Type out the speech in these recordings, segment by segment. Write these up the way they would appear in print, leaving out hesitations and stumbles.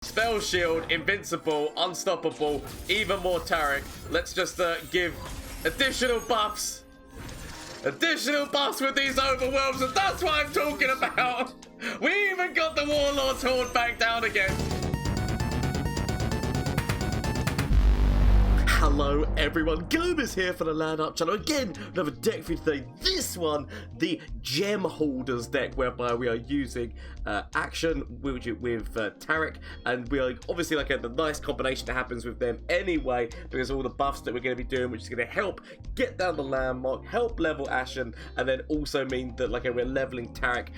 Spell shield, invincible, unstoppable, even more Taric. Let's just give additional buffs. Additional buffs with these overwhelms, and that's what I'm talking about. We even got the Warlord's Horde back down again. Hello everyone, Gomez here for the LAN Up channel. Again, another deck for you today. This one, the Gem Hoarders deck, whereby we are using Akshan with Taric, and we are obviously like the nice combination that happens with them anyway, because of all the buffs that we're going to be doing, which is going to help get down the landmark, help level Akshan, and then also mean that like we're leveling Taric.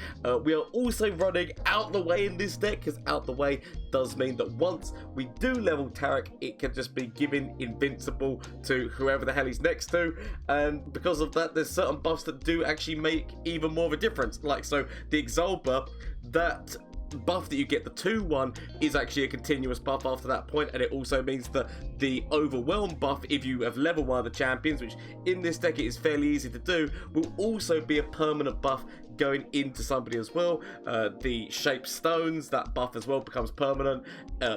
We are also running Out the Way in this deck, because Out the Way does mean that once we do level Taric, it can just be given invincible to whoever the hell he's next to, and because of that there's certain buffs that do actually make even more of a difference. Like, so the Exalba, that buff that you get, the 2-1, is actually a continuous buff after that point, and it also means that the Overwhelm buff, if you have level 1 of the champions, which in this deck it is fairly easy to do, will also be a permanent buff going into somebody as well. The Shape Stones, that buff as well becomes permanent.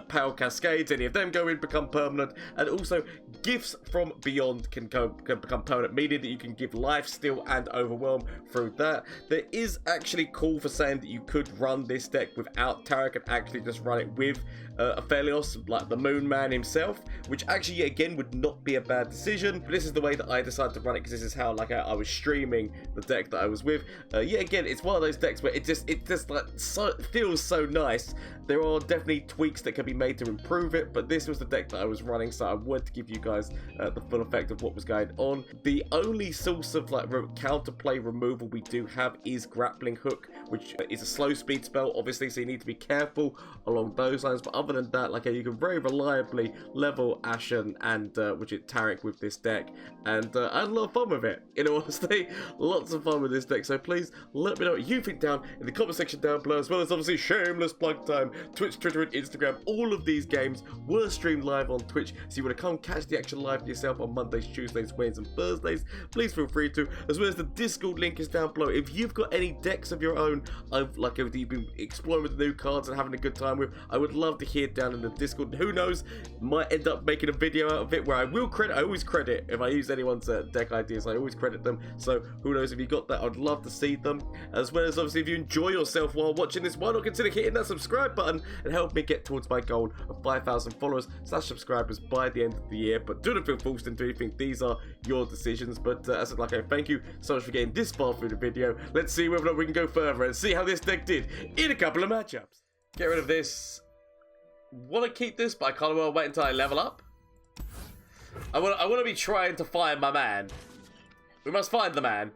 Pale Cascades, any of them go in, become permanent, and also Gifts from Beyond can become permanent, meaning that you can give Life Steal and Overwhelm through that. There is actually call for saying that you could run this deck without Taric and actually just run it with Aphelios, like the Moon Man himself, which actually again would not be a bad decision. But this is the way that I decided to run it, because this is how like I was streaming the deck that I was with. Yeah, again, it's one of those decks where it just like feels so nice. There are definitely tweaks that can be made to improve it, but this was the deck that I was running, so I wanted to give you guys the full effect of what was going on. The only source of like counterplay removal we do have is Grappling Hook, which is a slow speed spell, obviously, so you need to be careful along those lines. But other than that, like you can very reliably level Akshan and which is Taric with this deck, and I had a lot of fun with it. In all honesty, lots of fun with this deck. So please let me know what you think down in the comment section down below, as well as obviously shameless plug time. Twitch, Twitter, and Instagram. All of these games were streamed live on Twitch, so you want to come catch the action live for yourself on Mondays, Tuesdays, Wednesdays, and Thursdays. Please feel free to, as well as the Discord link is down below. If you've got any decks of your own, you've been exploring with the new cards and having a good time with, I would love to hear down in the Discord. And who knows, might end up making a video out of it where I always credit if I use anyone's deck ideas. I always credit them. So who knows, if you got that, I'd love to see them. As well as obviously, if you enjoy yourself while watching this, why not consider hitting that subscribe button and help me get towards my goal of 5,000 followers / subscribers by the end of the year. But do not feel forced into anything. These are your decisions. But as I said, thank you so much for getting this far through the video. Let's see whether or not we can go further and see how this deck did in a couple of matchups. Get rid of this. Want to keep this, but I kind of want to wait until I level up. I want to be trying to find my man. We must find the man.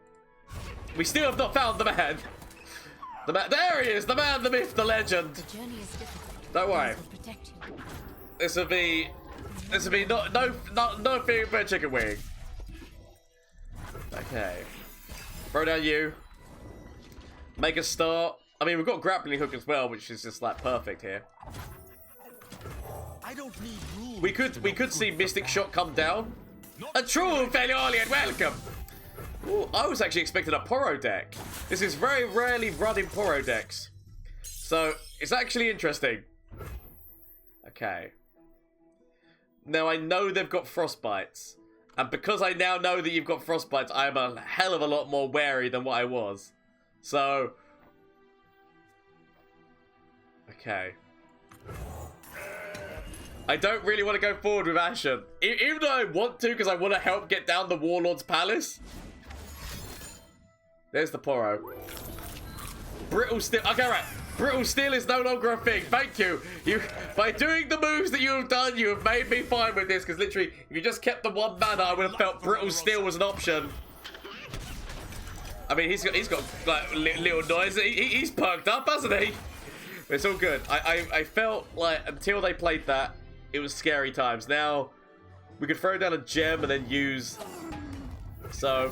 We still have not found the man. The man, there he is, the man, the myth, the legend. Don't worry. This will be no fear for a chicken wing. Okay. Throw down you. Make a start. I mean, we've got Grappling Hook as well, which is just like perfect here. I don't need rules. We could see Mystic Shot come down. A true Feliolian, welcome. Ooh, I was actually expecting a Poro deck. This is very rarely run in Poro decks, so it's actually interesting. Okay. Now I know they've got Frostbites, and because I now know that you've got Frostbites, I am a hell of a lot more wary than what I was. So, okay. I don't really want to go forward with Akshan, even though I want to, because I want to help get down the Warlord's Palace. There's the Poro. Brittle Steel. Okay, right. Brittle Steel is no longer a thing. Thank you. By doing the moves that you have done, you have made me fine with this. Because literally, if you just kept the 1 mana, I would have felt Brittle Steel was an option. I mean, he's got like little noise. He's perked up, hasn't he? It's all good. I felt like until they played that, it was scary times. Now we could throw down a gem and then use. So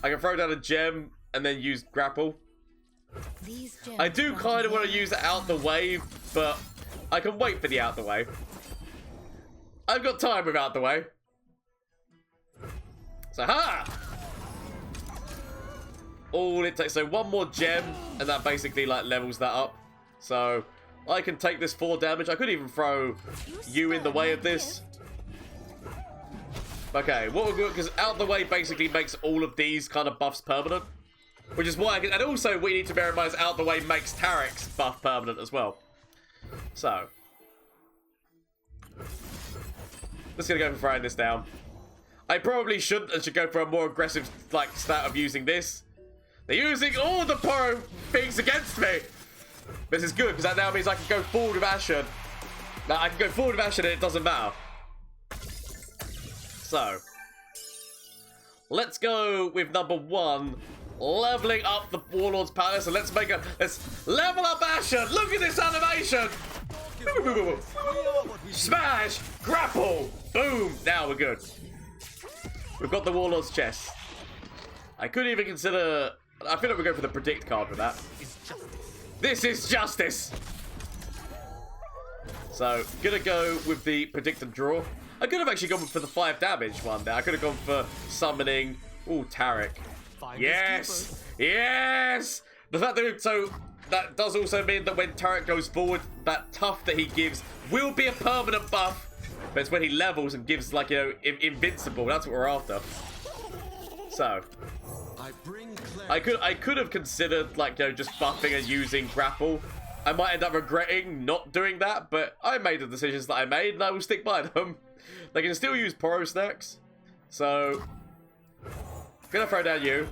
I can throw down a gem and then use grapple. I do kind of want to use it out the way, but I can wait for the out the way. I've got time with out the way. So, ha! All it takes, so 1 more gem, and that basically like levels that up. So I can take this 4 damage. I could even throw you in the way of this. Okay, what we're good, because out the way basically makes all of these kind of buffs permanent. Which is why I can, and also we need to bear in mind out the way makes Taric's buff permanent as well. So. Just gonna go for throwing this down. I probably shouldn't and should go for a more aggressive like stat of using this. They're using all the Poro things against me. This is good because that now means I can go forward with Akshan. Now I can go forward with Akshan and it doesn't matter. So let's go with number 1, leveling up the Warlord's Palace, and let's level up Akshan. Look at this animation. Smash, grapple, boom. Now we're good. We've got the Warlord's chest. I could even consider. I feel like we go for the predict card with that. This is justice. So gonna go with the predict and draw. I could have actually gone for the 5 damage one there. I could have gone for summoning. Ooh, Taric. Yes! Yes! The fact that, so that does also mean that when Taric goes forward, that tough that he gives will be a permanent buff. But it's when he levels and gives, like, you know, invincible. That's what we're after. So. I could have considered, like, you know, just buffing and using grapple. I might end up regretting not doing that, but I made the decisions that I made and I will stick by them. They can still use Poros next. So, gonna throw down you.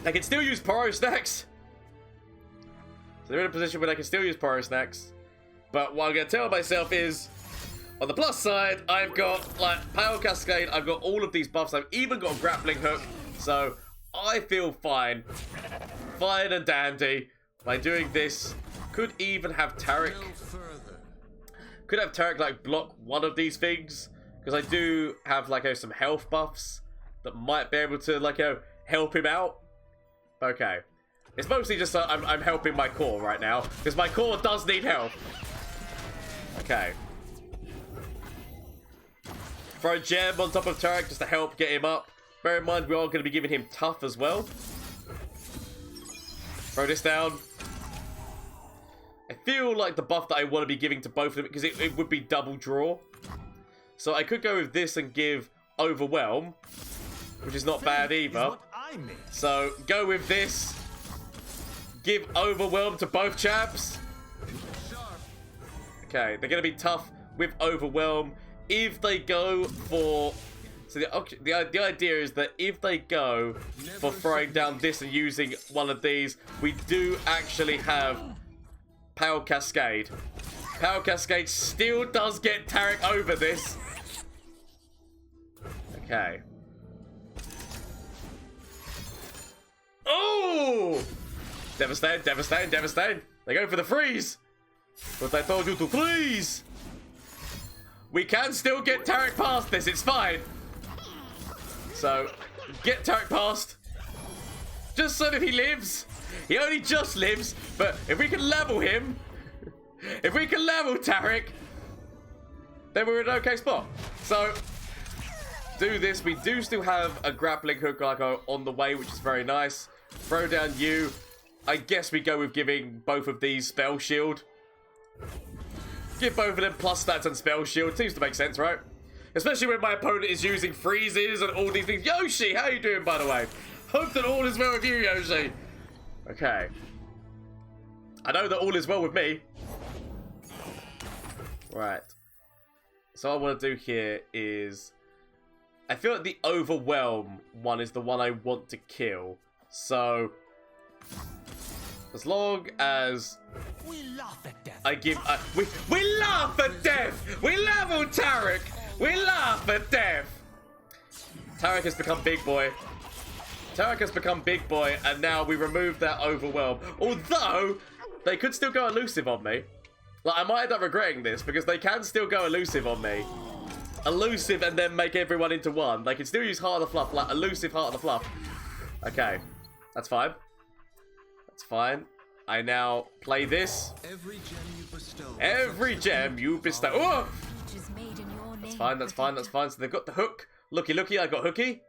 They can still use Poros next. So they're in a position where they can still use Poros next. But what I'm gonna tell myself is, on the plus side, I've got like Power Cascade, I've got all of these buffs, I've even got a grappling hook. So I feel fine. Fine and dandy by doing this. Could even have Taric. Could have Taric like block one of these things. Because I do have like some health buffs that might be able to like help him out. Okay. It's mostly just I'm helping my core right now. Because my core does need help. Okay. Throw a gem on top of Taric just to help get him up. Bear in mind we are going to be giving him tough as well. Throw this down. I feel like the buff that I want to be giving to both of them, because it would be double draw. So I could go with this and give Overwhelm, which is not bad either. So go with this. Give Overwhelm to both chaps. Okay, they're going to be tough with Overwhelm. If they go for... So the idea is that if they go for throwing down this and using one of these, we do actually have Power Cascade. Power Cascade still does get Taric over this. Okay. Oh! Devastating, devastating, devastating. They go for the freeze. But I told you to freeze. We can still get Taric past this. It's fine. So, get Taric past. Just so that he lives. He only just lives. But if we can level him, if we can level Taric, then we're in an okay spot. So, do this. We do still have a grappling hook on the way, which is very nice. Throw down you. I guess we go with giving both of these spell shield. Give both of them plus stats and spell shield. Seems to make sense, right? Especially when my opponent is using freezes and all these things. Yoshi, how you doing, by the way? Hope that all is well with you, Yoshi. Okay. I know that all is well with me. Right. So what I want to do here is... I feel like the Overwhelm one is the one I want to kill. So... as long as we laugh at death. I give we laugh at death. We level Taric. We laugh at death. Taric has become big boy. Taric has become big boy, and now we remove that Overwhelm. Although they could still go elusive on me. Like I might end up regretting this because they can still go elusive on me. Elusive and then make everyone into one. They can still use Heart of the Fluff, like elusive Heart of the Fluff. Okay, that's fine. That's fine. I now play this. Every gem you bestow. Oh! That's fine, that's fine, that's fine. So they've got the hook. Looky, looky, I got hooky.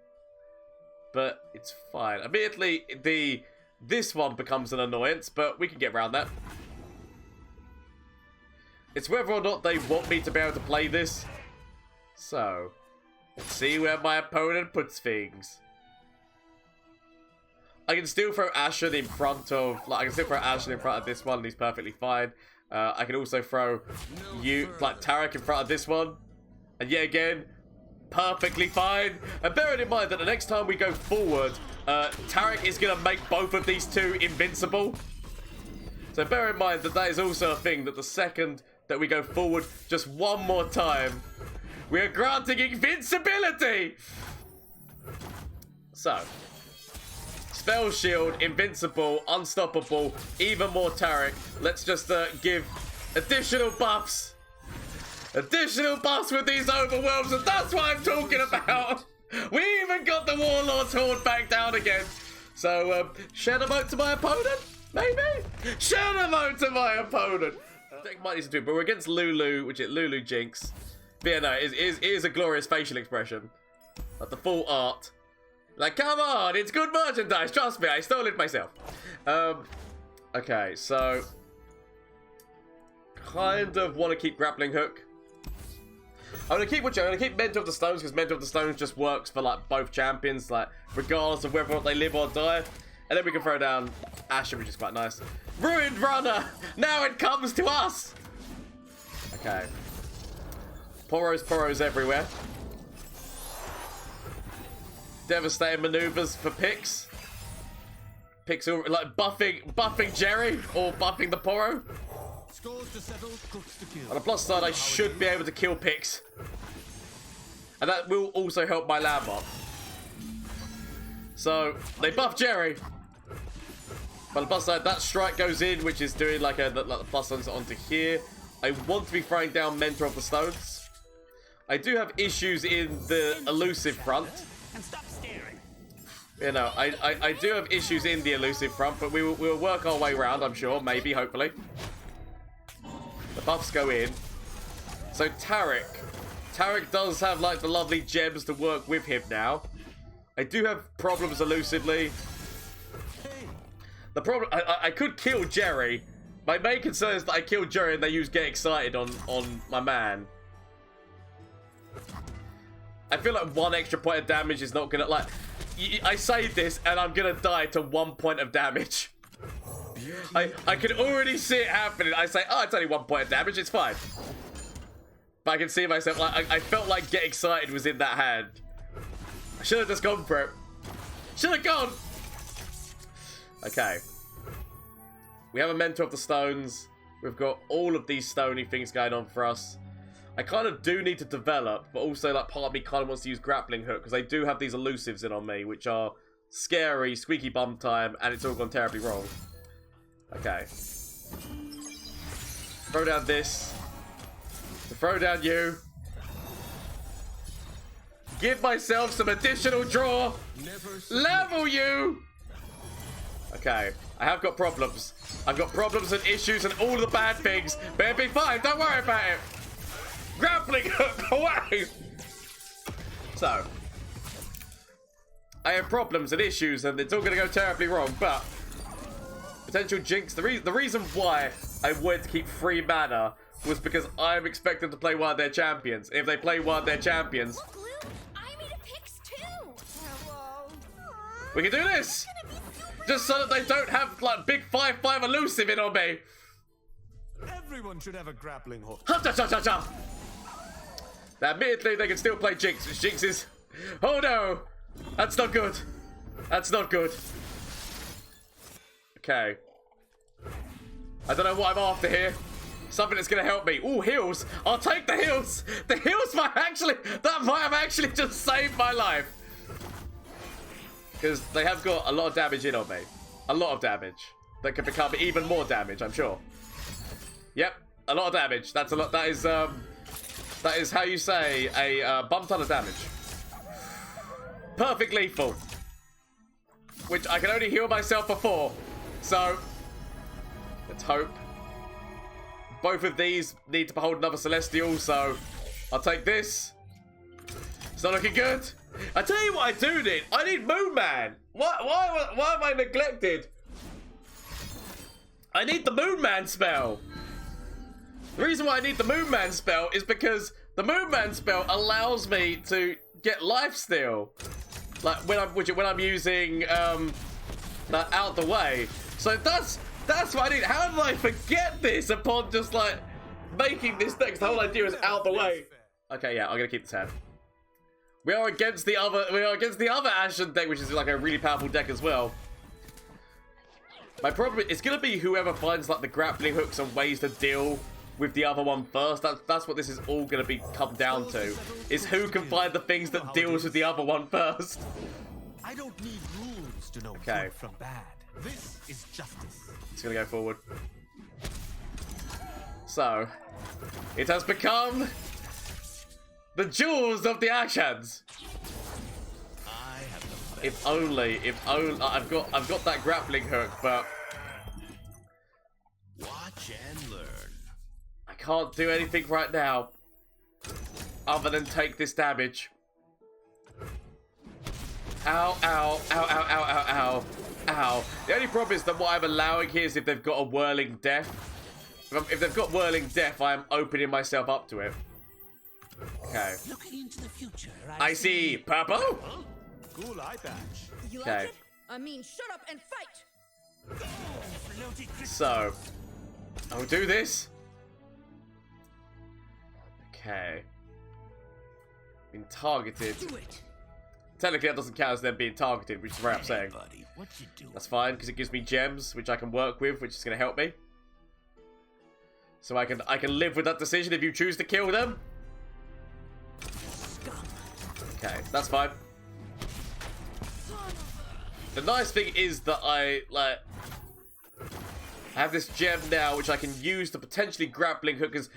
But it's fine. Admittedly, the this one becomes an annoyance, but we can get around that. It's whether or not they want me to be able to play this. So, let's see where my opponent puts things. I can still throw Akshan in front of, like, I can still throw Akshan in front of this one, and he's perfectly fine. I can also throw Taric in front of this one, and yet again, perfectly fine. And bearing in mind that the next time we go forward, Taric is going to make both of these two invincible. So bear in mind that that is also a thing, that the second that we go forward just one more time, we are granting invincibility. So, Spell Shield, Invincible, Unstoppable, even more Taric. Let's just give additional buffs. Additional buffs with these overwhelms, and that's what I'm talking about. We even got the Warlord's Horde back down again. So, shed a vote to my opponent? Maybe? Shed a vote to my opponent. Deck might need to do, but we're against Lulu, which is Lulu Jinx. But yeah, no, it is a glorious facial expression. Like the full art. Like, come on, it's good merchandise. Trust me, I stole it myself. Okay, so kind of want to keep Grappling Hook. I'm gonna keep Mentor of the Stones, because Mentor of the Stones just works for like both champions, like regardless of whether or not they live or die. And then we can throw down Akshan, which is quite nice. Ruined Runner! Now it comes to us! Okay. Poros everywhere. Devastating maneuvers for picks. Picks are like buffing Jerry or buffing the Poro. Scores to settle, cooks to kill. On the plus side, I should be able to kill picks. And that will also help my land buff. So, they buff Jerry. But on the plus side, that strike goes in, which is doing like the plus ones onto here. I want to be throwing down Mentor of the Stones. I do have issues in the elusive front. And stop staring. You know, I do have issues in the elusive front, but we'll work our way around, I'm sure. Maybe, hopefully. The buffs go in. So Taric. Taric does have like the lovely gems to work with him now. I do have problems elusively. The problem, I could kill Jerry. My main concern is that I kill Jerry and they use Get Excited on my man. I feel like 1 extra point of damage is not gonna, like, I say this and I'm gonna die to 1 point of damage. I can already see it happening. I say, oh, it's only 1 point of damage, it's fine. But I can see myself, like, I felt like Get Excited was in that hand. I should have just gone for it. Should have gone. Okay. We have a Mentor of the Stones. We've got all of these stony things going on for us. I kind of do need to develop, but also like part of me kind of wants to use Grappling Hook because I do have these elusives in on me, which are scary, squeaky bum time, and it's all gone terribly wrong. Okay. Throw down this. To throw down you. Give myself some additional draw. Level you. Okay. I have got problems. I've got problems and issues and all the bad things, but it'll be fine. Don't worry about it. Grappling Hook away. So, I have problems and issues, and it's all going to go terribly wrong. But potential Jinx. The reason why I wanted to keep 3 mana was because I'm expecting to play one of their champions. If they play one of their champions, Look, Lou, I made a picks too. Hello. we can do this. Just so that they don't have like big 5/5 elusive in on me. Everyone should have a grappling hook. Ha cha cha cha cha. Now, admittedly, they can still play Jinx, which Jinx is... Oh no! That's not good. That's not good. Okay. I don't know what I'm after here. Something that's going to help me. Ooh, heals. I'll take the heals. The heals might actually... That might have actually just saved my life. Because they have got a lot of damage in on me. A lot of damage. That could become even more damage, I'm sure. Yep. A lot of damage. That's a lot. That is how you say a bum ton of damage. Perfect lethal. Which I can only heal myself for 4. So, let's hope. Both of these need to behold another Celestial, so I'll take this. It's not looking good. I tell you what I do need. I need Moon Man. Why am I neglected I need the Moon Man spell. The reason why I need the Moon Man spell is because the Moon Man spell allows me to get lifesteal. Like when I'm using that out the way. So that's what I need. How did I forget this upon just like making this deck? The whole idea is out the way. Okay, yeah, I'm gonna keep this hand. We are against the other Ashen deck, which is like a really powerful deck as well. My problem is gonna be whoever finds like the grappling hooks and ways to deal with the other one first. That's what this is all gonna be come down to. Is who can find the things that deals with the other one first. I don't need rules to know good from bad. This is justice. It's gonna go forward. So, it has become the jewels of the Akshans. If only I've got that grappling hook, but watch and learn. I can't do anything right now other than take this damage. Ow, ow, ow, ow, ow, ow, ow, ow. The only problem is that what I'm allowing here is if they've got a whirling death. If they've got whirling death, I am opening myself up to it. Okay. Looking into the future, I see purple. Huh? Cool eye patch. You Okay. like it? I mean, shut up and fight! So, I'll do this. Okay. Been targeted. Do it. Technically, that doesn't count as them being targeted, which is very upsetting. Buddy, what you do? That's fine, because it gives me gems, which I can work with, which is going to help me. So I can live with that decision if you choose to kill them. Okay, that's fine. The nice thing is that I have this gem now, which I can use to potentially grappling hook. Because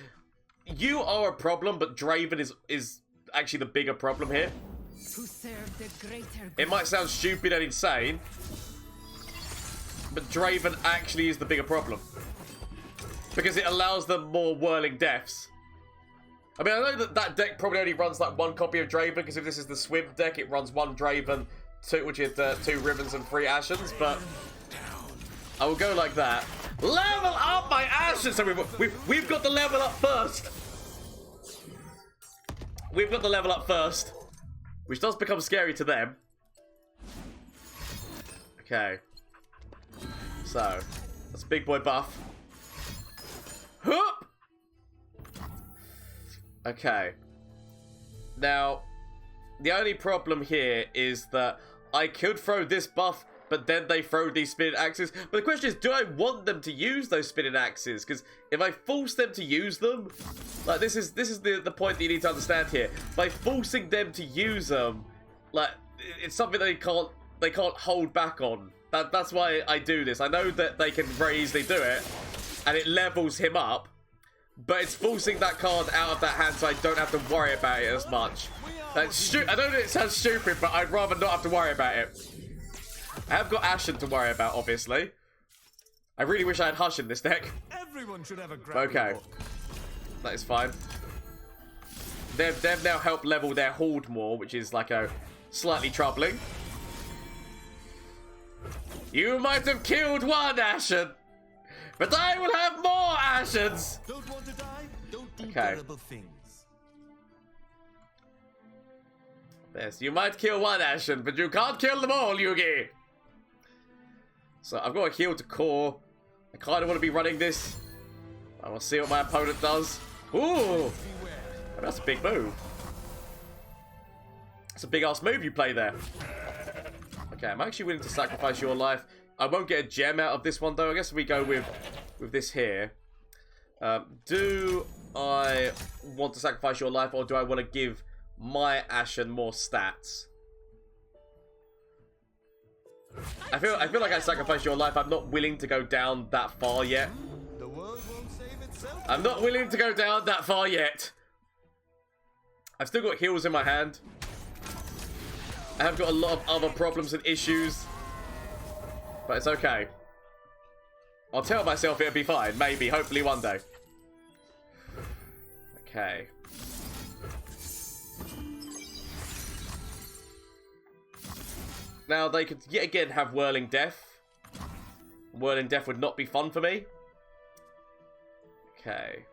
you are a problem, but Draven is actually the bigger problem here. To serve the greater It might sound stupid and insane, but Draven actually is the bigger problem. Because it allows them more whirling deaths. I mean, I know that deck probably only runs like one copy of Draven, because if this is the swim deck, it runs one Draven, which is 2 Rivens and 3 Ashens, but I will go like that. Level up my Ashens! So we've got the level up first. We've got the level up first, which does become scary to them. Okay. So, that's big boy buff. Hup! Okay. Now, the only problem here is that I could throw this buff, but then they throw these spinning axes. But the question is, do I want them to use those spinning axes? Because if I force them to use them, like this is the point that you need to understand here. By forcing them to use them, like it's something they can't hold back on. That's why I do this. I know that they can very easily do it, and it levels him up. But it's forcing that card out of that hand so I don't have to worry about it as much. That's I know it sounds stupid, but I'd rather not have to worry about it. I have got Ashen to worry about, obviously. I really wish I had Hush in this deck. Everyone should have a grappling Okay. hook. That is fine. They've now helped level their Hoard more, which is like a slightly troubling. You might have killed one Ashen, but I will have more Ashens! Don't want to die? Don't do Okay. terrible things. Yes, you might kill one Ashen, but you can't kill them all, Yugi! So I've got a heal to core. I kind of want to be running this. I will see what my opponent does. Ooh! That's a big move. That's a big ass move you play there. Okay, I'm actually willing to sacrifice your life. I won't get a gem out of this one though. I guess we go with this here. Do I want to sacrifice your life, or do I want to give my Ashen more stats? I feel like I sacrifice your life. I'm not willing to go down that far yet. The world won't save itself. I'm not willing to go down that far yet. I've still got heals in my hand. I have got a lot of other problems and issues. But it's okay. I'll tell myself it'll be fine. Maybe. Hopefully one day. Okay. Now they could yet again have Whirling Death. Whirling Death would not be fun for me. Okay.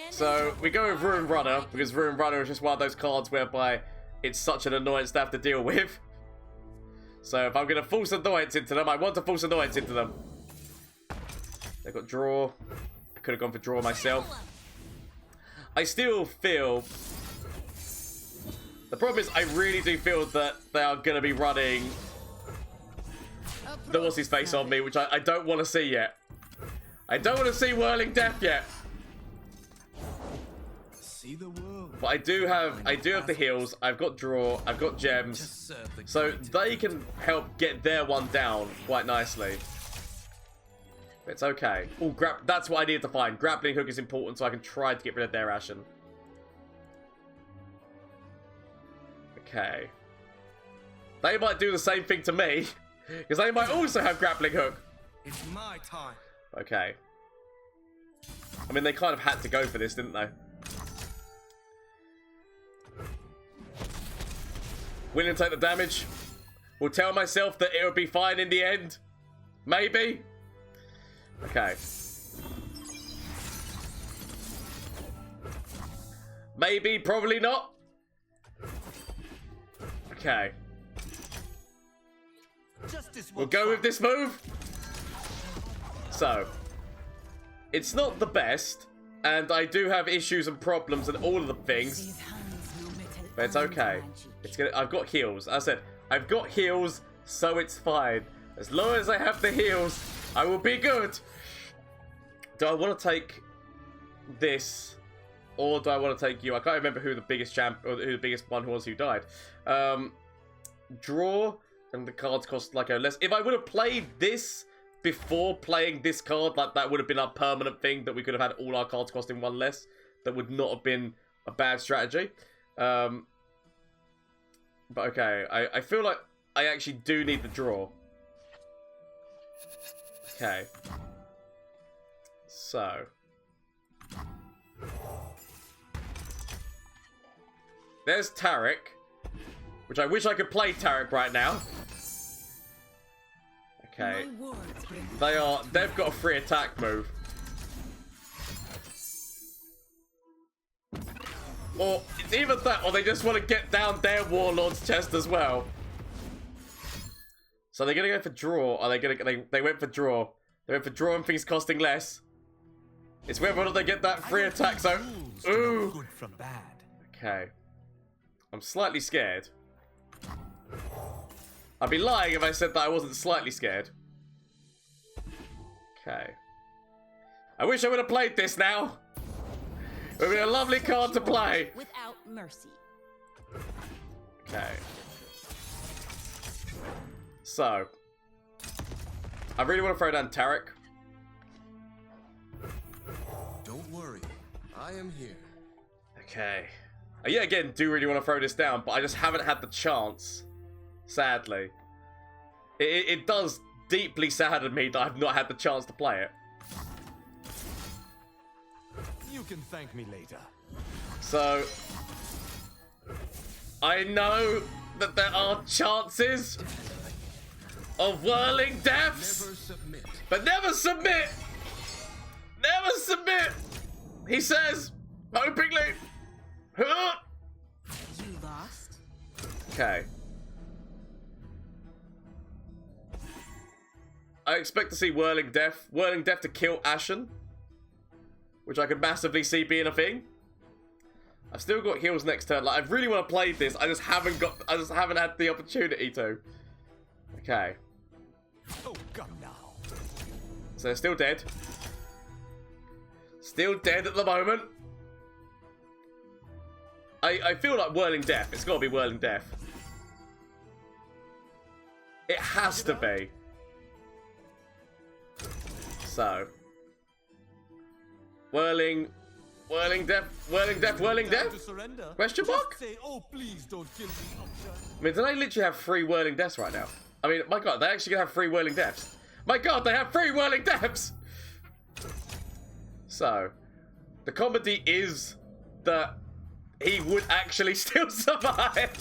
So, we go with Ruin Runner, because Ruin Runner is just one of those cards whereby it's such an annoyance to have to deal with. So, if I'm going to force annoyance into them, I want to force annoyance into them. They've got draw. I could have gone for draw myself. I still feel... The problem is, I really do feel that they are going to be running the what's-his-face on me, which I don't want to see yet. I don't want to see Whirling Death yet. See the world. But I do have the heals. I've got draw. I've got gems, so they can help get their one down quite nicely. It's okay. Oh, that's what I needed to find. Grappling hook is important, so I can try to get rid of their Ashen. Okay. They might do the same thing to me, because they might also have grappling hook. It's my time. Okay. I mean, they kind of had to go for this, didn't they? Willing to take the damage. Will tell myself that it will be fine in the end. Maybe. Okay. Maybe, probably not. Okay. We'll go with this move. So, it's not the best, and I do have issues and problems and all of the things, but it's okay. I've got heals. As I said, I've got heals, so it's fine. As long as I have the heals, I will be good. Do I want to take this, or do I want to take you? I can't remember who the biggest champ or who the biggest one was who died. Draw, and the cards cost like a less. If I would have played this before playing this card, like that would have been a permanent thing that we could have had all our cards costing one less. That would not have been a bad strategy. But okay, I feel like I actually do need the draw. Okay. So. There's Taric. Which I wish I could play Taric right now. Okay. They've got a free attack move. Or it's either that or they just want to get down their Warlord's chest as well. So they're gonna go for draw. Are they gonna they went for draw. They went for draw and things costing less. It's whether or not they get that free attack, so ooh. Good from bad. Okay. I'm slightly scared. I'd be lying if I said that I wasn't slightly scared. Okay. I wish I would have played this now. It would be a lovely card to play. Without mercy. Okay. So. I really want to throw down Taric. Don't worry. I am here. Okay. I yet again do really want to throw this down, but I just haven't had the chance. Sadly. It does deeply sadden me that I've not had the chance to play it. You can thank me later. So, I know that there are chances of whirling deaths, Never submit. but never submit. Never submit. He says, hopingly. Huh? You lost? Okay. I expect to see Whirling Death. Whirling Death to kill Ashen, which I could massively see being a thing. I've still got heals next turn. Like, I really want to play this. I just haven't had the opportunity to. Okay. Oh, come now. So they're still dead. Still dead at the moment. I feel like Whirling Death. It's got to be Whirling Death. It has to be. So. Whirling Death. Question mark? Say, oh, please don't kill me, Akshan. I mean, do they literally have 3 Whirling Deaths right now? I mean, my god, they actually gonna have 3 Whirling Deaths. My god, they have 3 Whirling Deaths! So, the comedy is that he would actually still survive.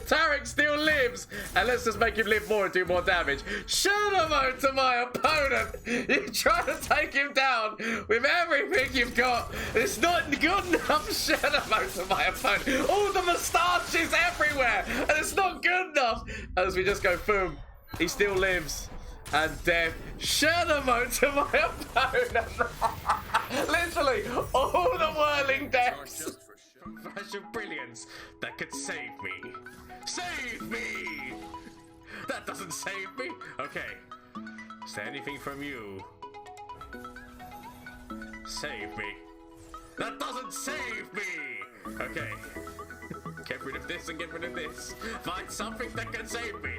Taric still lives. And let's just make him live more and do more damage. Shadow mode to my opponent. You try to take him down with everything you've got. It's not good enough. Shadow mode to my opponent. All the moustaches everywhere. And it's not good enough. As we just go boom. He still lives. And death. Shadow mode to my opponent. Literally, all the whirling deaths. Flash of brilliance that could save me. Save me! That doesn't save me. Okay. Is there anything from you? Save me. That doesn't save me! Okay. Get rid of this and get rid of this. Find something that can save me.